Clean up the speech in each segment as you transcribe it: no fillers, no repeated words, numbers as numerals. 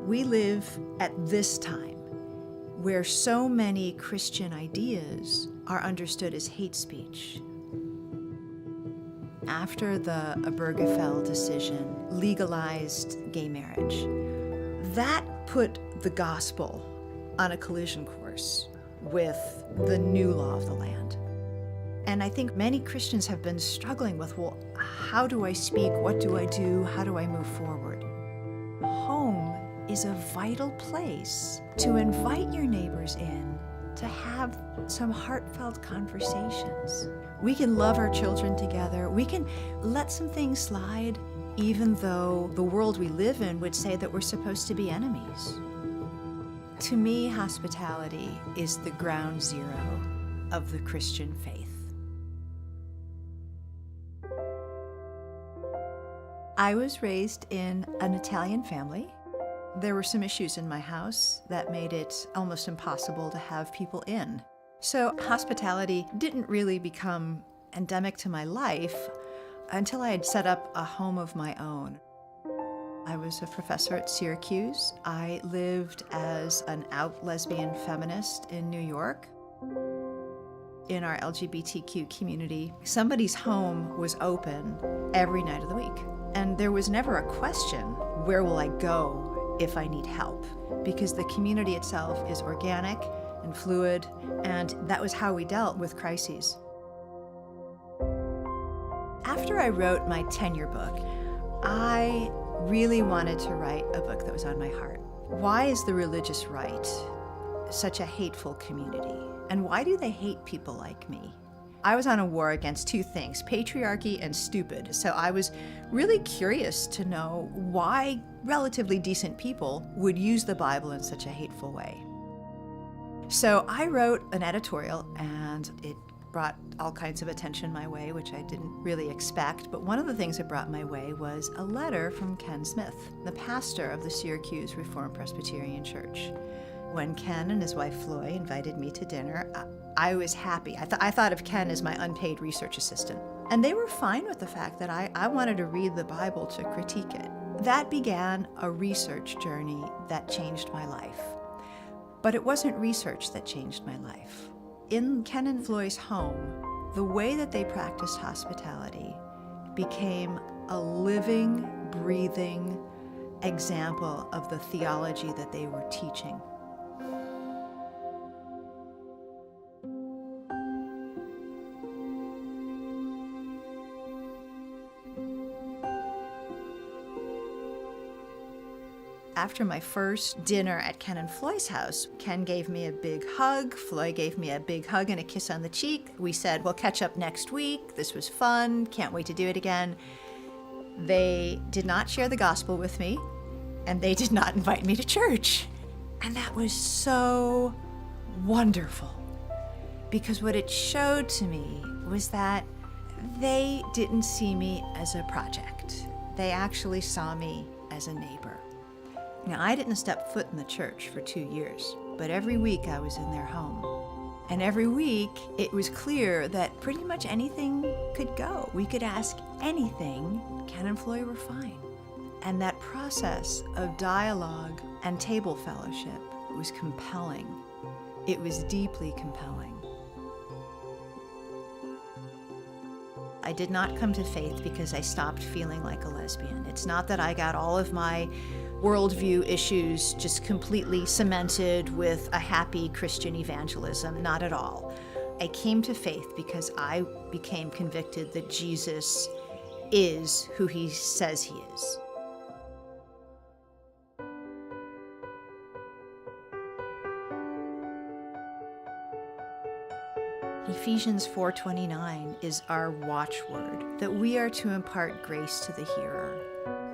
We live at this time where so many Christian ideas are understood as hate speech. After the Obergefell decision legalized gay marriage, that put the gospel on a collision course with the new law of the land. And I think many Christians have been struggling with, well, how do I speak? What do I do? How do I move forward? Home is a vital place to invite your neighbors in to have some heartfelt conversations. We can love our children together. We can let some things slide, even though the world we live in would say that we're supposed to be enemies. To me, hospitality is the ground zero of the Christian faith. I was raised in an Italian family. There were some issues in my house that made it almost impossible to have people in. So hospitality didn't really become endemic to my life until I had set up a home of my own. I was a professor at Syracuse. I lived as an out lesbian feminist in New York. In our LGBTQ community, somebody's home was open every night of the week. And there was never a question, where will I go if I need help? Because the community itself is organic and fluid, and that was how we dealt with crises. After I wrote my tenure book, I really wanted to write a book that was on my heart. Why is the religious right such a hateful community? And why do they hate people like me? I was on a war against two things, patriarchy and stupid. So I was really curious to know why relatively decent people would use the Bible in such a hateful way. So I wrote an editorial, and it brought all kinds of attention my way, which I didn't really expect. But one of the things it brought my way was a letter from Ken Smith, the pastor of the Syracuse Reformed Presbyterian Church. When Ken and his wife Floy invited me to dinner, I was happy. I thought of Ken as my unpaid research assistant. And they were fine with the fact that I wanted to read the Bible to critique it. That began a research journey that changed my life. But it wasn't research that changed my life. In Ken and Floy's home, the way that they practiced hospitality became a living, breathing example of the theology that they were teaching. After my first dinner at Ken and Floy's house, Ken gave me a big hug, Floy gave me a big hug and a kiss on the cheek. We said, we'll catch up next week. This was fun. Can't wait to do it again. They did not share the gospel with me, and they did not invite me to church. And that was so wonderful, because what it showed to me was that they didn't see me as a project. They actually saw me as a neighbor. Now, I didn't step foot in the church for 2 years, but every week I was in their home. And every week it was clear that pretty much anything could go. We could ask anything. Ken and Floy were fine. And that process of dialogue and table fellowship was compelling. It was deeply compelling. I did not come to faith because I stopped feeling like a lesbian. It's not that I got all of my worldview issues just completely cemented with a happy Christian evangelism, not at all. I came to faith because I became convicted that Jesus is who he says he is. Ephesians 4:29 is our watchword, that we are to impart grace to the hearer.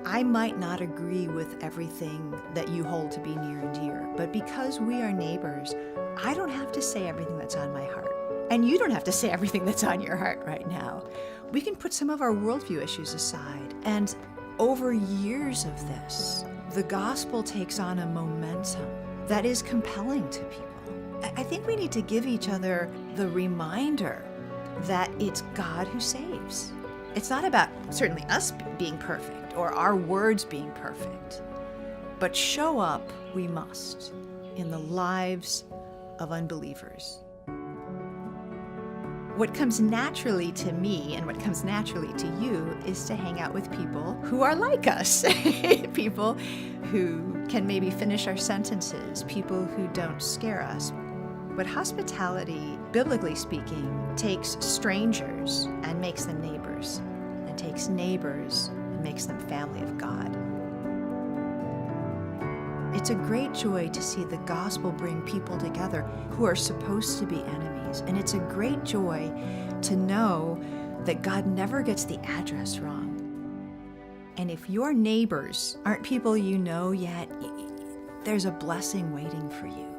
I might not agree with everything that you hold to be near and dear, but because we are neighbors, I don't have to say everything that's on my heart. And you don't have to say everything that's on your heart right now. We can put some of our worldview issues aside. And over years of this, the gospel takes on a momentum that is compelling to people. I think we need to give each other the reminder that it's God who saves. It's not about certainly us being perfect or our words being perfect, But show up we must in the lives of unbelievers. What comes naturally to me and what comes naturally to you is to hang out with people who are like us. People who can maybe finish our sentences, people who don't scare us. But hospitality, biblically speaking, takes strangers and makes them neighbors, and takes neighbors and makes them family of God. It's a great joy to see the gospel bring people together who are supposed to be enemies. And it's a great joy to know that God never gets the address wrong. And if your neighbors aren't people you know yet, there's a blessing waiting for you.